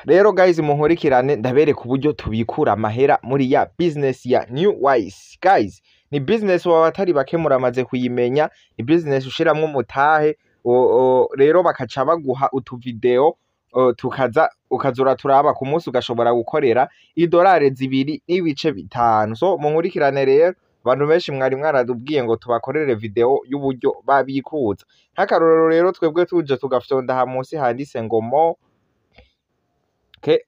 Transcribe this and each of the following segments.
Rero guys munkurikirane ndabereka uburyo tubikura amahera muri ya business ya New Wise. Guys, ni business wabatari bake muramaze kuyimenya, ni business ushiramwo umutahe, rero bakaca baguha utuvideo ukazora turaba ku munsi ugashobora gukorera idolari 2.5. So munkurikirane rero, abantu benshi mwari mwaradubwiye ngo tubakorere video y'uburyo babikuza. Nk'akarorero rero twebwe tuje tugafyonda aha munsi handitse ngo mo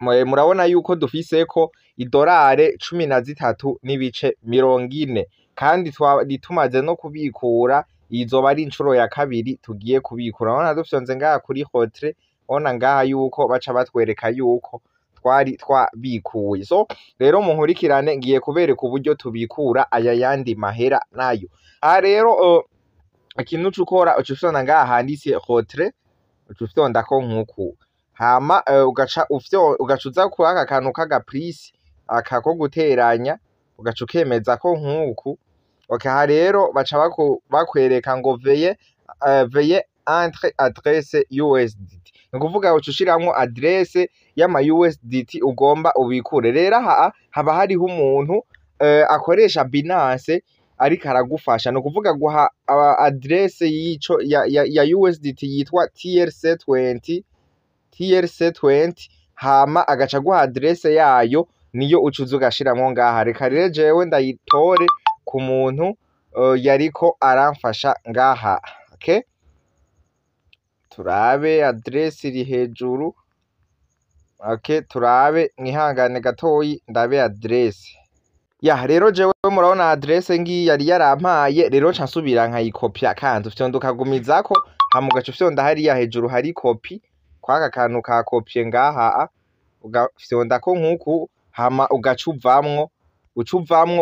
murabona yuko dufiseko idolari 13.40 kandi tumaze no kubikura, izoba ari incuro ya kabiri tugiye kubikura. Urabona dufyonze ngaha kuri Hotre, urabona ngaha yuko baca batwereka yuko twari twabikuye. So rero munkurikirane ngiye kubereka uburyo tubikura aya yandi mahera nayo. Aha rero ikintu cukora ucufyonda ngaha handitse Hotre, ucufyondako nkuku, hama ugaca uza kuri aka kantu kaga prise aka ko guteranya, ugaca ukemeza ko nkuku. Aha rero baca bakwereka ngo veye entre adresse USDT, ni kuvuga uca ushiramwo adresse y'ama USDT ugomba ubikure. Rero aha haba hariho umuntu akoresha Binance ariko aragufasha, ni kuvuga guha adresse yico ya USDT yitwa TRC20, hama agaca guha adresse yayo, niyo ucuza ugashiramwo ngaha. Reka rero jewe ndayitore ku muntu yariko aramfasha ngaha. Okay, turabe adresse iri hejuru. Okay, turabe mwihangane gatoyi ndabe adresse. Rero jewe murabona adresse ngiyi yari yarampaye, rero nca nsubira nkayikopya kandi ufyonda ukagumizako, hama ugaca ufyonda hariya hejuru hari kopi kwaka kantu ka kopye ngaha, ugafyondako nkuku, hama ugaca uvamwo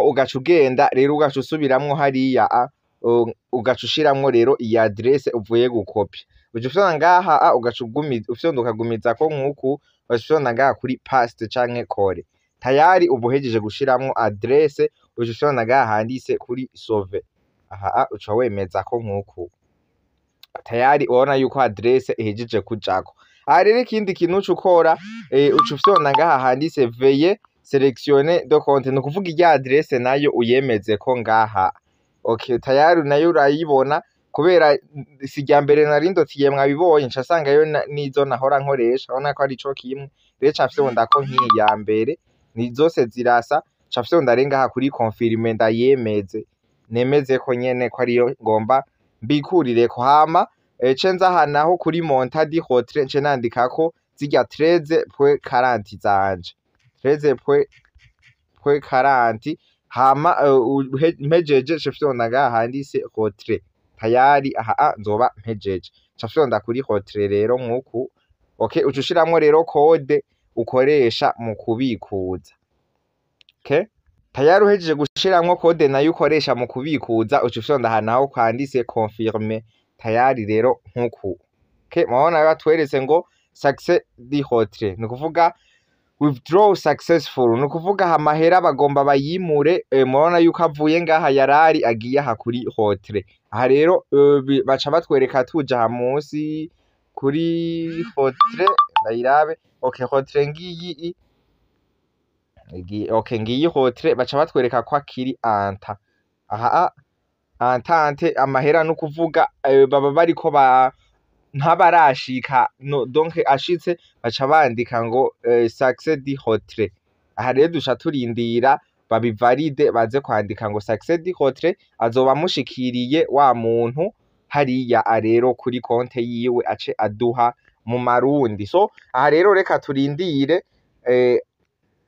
ugaca ugenda rero ugaca usubiramwo hariya ugaca ushiramwo rero iyi adresse uvuye gukopya. Uca ufyonda ngaha ugaca ufyonda ukagumizako nkuku, ugaca ufyonda ngaha kuri paste canke kore. Tayari uba uhejeje gushiramwo adresse, uca ufyonda ngaha handitse kuri sauve. Aha uca wemezako nkuku. Tayari urabona yuko adresse ihejeje kujako. Aha rero ikindi kintu cukora, uca ufyonda ngaha handitse veye sélectionner de compte, ni kuvuga irya adresse nayo uyemezeko ngaha. Okay, tayari nayo urayibona, kubera si irya mbere nari ndotiye mwabibonye, nca sangayo nizo nahora nkoresha, urabona ko ari co kimwe. Rero ca fyondako nk'iyi ya mbere, ni zose zirasa, ca fyonda rero ngaha kuri confirmer ndayemeze, nemezeko nyene ko ariyo ngomba mbikurireko. Hama ce nza aha naho kuri monta di Hotre nce nandikako zirya 13.40 zanje, 13.40, hama mpejeje ce fyonda ngaha handitse Hotre. Tayari aha nzoba mpejeje, ca fyonda kuri Hotre rero nkuku. Okay, uca ushiramwo rero code ukoresha mu kubikuza. Okay, tayari uhejeje gushiramwo code nayo ukoresha mu kubikuza, uca ufyonda aha naho kwanditse confirmer. Tayari rero nkuku. Okay, murabona batweretse ngo success di Hotre, ni kuvuga withdraw successful, ni kuvuga amahera bagomba bayimure. Murabona yuko avuye ngaha yarari agiye aha kuri Hotre. Aha rero baca batwereka tuja aha munsi kuri Hotre, ndayirabe. Okay, Hotre ngiyi okay, ngiyi Hotre, baca batwereka ko akiri anta. Aha entente amahera, no kuvuga baba bariko ntabarashika, no donc ashitse baca bandika ngo success di Hotre. Aha rero duca turindira babivalide, baze kwandika ngo success di Hotre, azoba mushikiriye wa muntu hariya rero kuri konte yiwe, ace aduha mu marundi. So aha rero reka turindire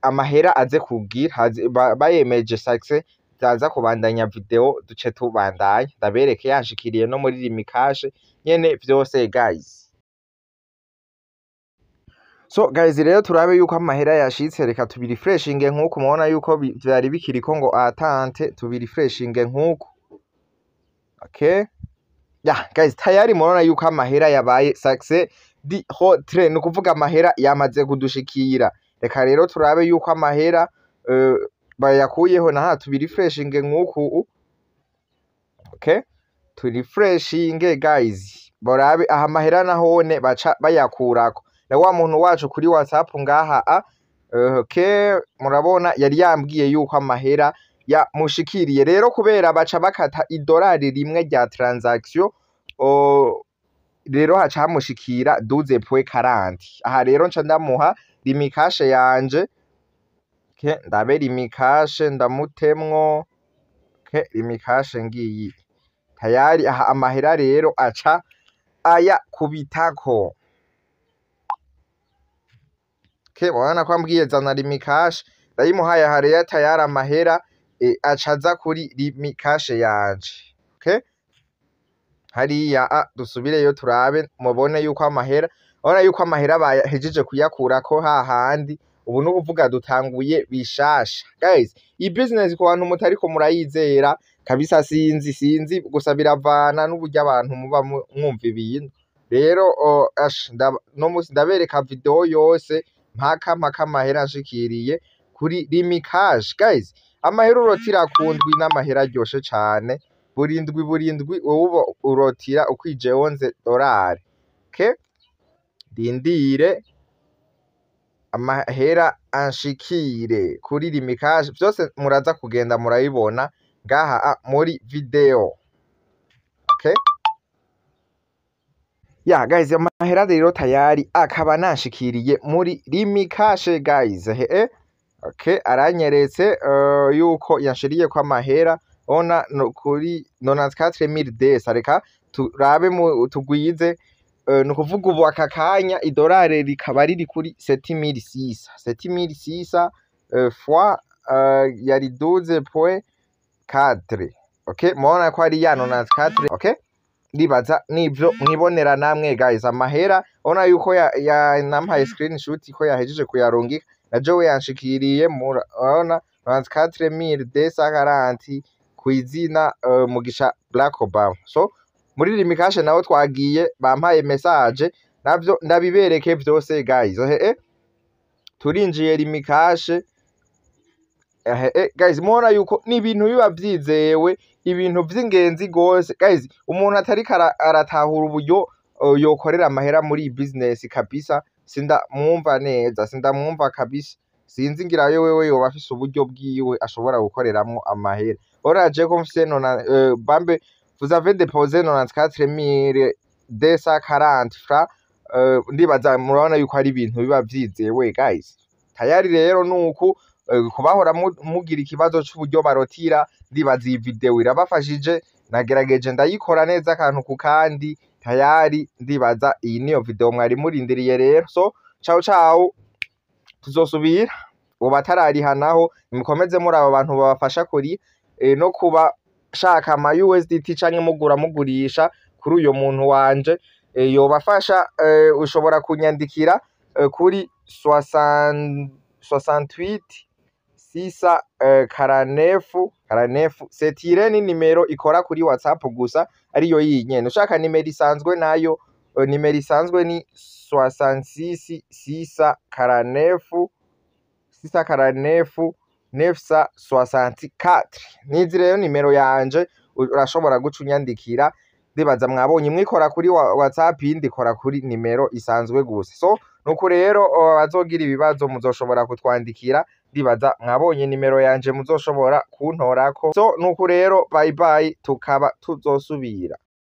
amahera aze kugira bayemeje success, zaza kubandanya video duce tubandanya, ndabereke yanshikiriye no muri rimikashe nyene vyose guys. So guys, rero turabe yuko amahera yashitse, reka tubirefreshinge nkuko mubona yuko vyari bikiriko ngo attente, tubirefreshinge nkuko. Okay, guys, tayari murabona yuko amahera yabaye success di Hotre, ni kuvuga amahera yamaze kudushikira. Reka rero turabe yuko amahera bayakuyeho, naha tubirefreshinge nkuku. Okay, turefreshinge guys, borabe aha mahera nahone baca bayakurako. na wa muntu wacu kuri WhatsApp ngaha murabona yari yambwiye yuko amahera yamushikiriye, rero kubera baca bakata idolari rimwe rya transaction rero haca hamushikira 12.40. Aha rero nca ndamuha rimikashe yanje, ndabe rimikashe ndamutemwo, rimikashe ngiyi tayari. Aha amahera rero aca aya kubitako, murabona ko ambwiye zana rimikashe, ndayimuhaye. Aha rero tayari amahera aca aza kuri rimikashe yanje. Hariya dusubireyo turabe mubone yuko amahera, urabona yuko amahera bahejeje kuyakurako hahandi. Ubu ni ukuvuga dutanguye bishasha guys. Iyi business ku bantu mutariko murayizera kabisa, sinzi gusa biravana n'uburyo abantu muba mwumva ibintu. Rero no musi ndabereka video yose mpaka amahera nshikiriye kuri rimikashe guys. Amahera urotira kundwi n'amahera aryoshe cane, burindwi wowe urotira ukwije $11. Rindire amahera anshikire kuri rimikashe, vyose muraza kugenda murabibona ngaha muri video. Guys, amahera rero tayari akaba nanshikiriye muri rimikashe guys. Aranyeretse yuko yanshiriye ko amahera ona kuri 94,000 reka turabe tugwize, ni ukuvuga ubu aka kanya idolari rikaba riri kuri 7,600 fois yari 12.4. mubona ko ari ya 94. Ndibaza nivyo mwibonera namwe guys. Amahera ona yuko nampaye screenshot ko yahejeje kuyarungika, na jewe yanshikiriye murabona 94,240 kw'izina Mugisha Black Obama. So muri rimikashe naho twagiye bampaye message, navyo ndabibereke vyose guys. Turinjiye rimikashe guys, mubona yuko ni ibintu biba vyizewe, ibintu vy'ingenzi gose guys. Umuntu atariko aratahura uburyo yokorera amahera muri iyi business kabisa, sindamwumva neza, sindamwumva kabisa. Sinzi ngira wewe yoba afise uburyo bwiwe ashobora gukoreramwo amahera. Oraje ko mfise bambe vous avez déposé 94,240 francs. Ndibaza murabona yuko ari ibintu biba vyizewe guys. Tayari rero nuku kubahora mugira ikibazo c'uburyo barotira, ndibaza iyi video irabafashije. Nagerageje ndayikora neza akantu ku kandi, tayari ndibaza iyi niyo video mwari murindiriye rero. So ciao, tuzosubira. Ubu batararihanaho mukomeze muri aba bantu babafasha kuri no kuba shaka ama USDT canke mugurisha kuri uyo muntu wanje yobafasha. Ushobora kunyandikira kuri 68 setire ni nimero ikora kuri WhatsApp gusa, ariyo yinyene. Ushaka nimero isanzwe nayo, nimero isanzwe ni 66 649 964. Nizi rero nimero yanje, urashobora guca unyandikira. Ndibaza mwabonye mwikora kuri WhatsApp, yindi kora kuri nimero isanzwe gusa. So nuko rero bazogira ibibazo muzoshobora kutwandikira. Ndibaza mwabonye nimero yanje muzoshobora kuntorako. So nuko rero bye bye, tukaba tuzosubira.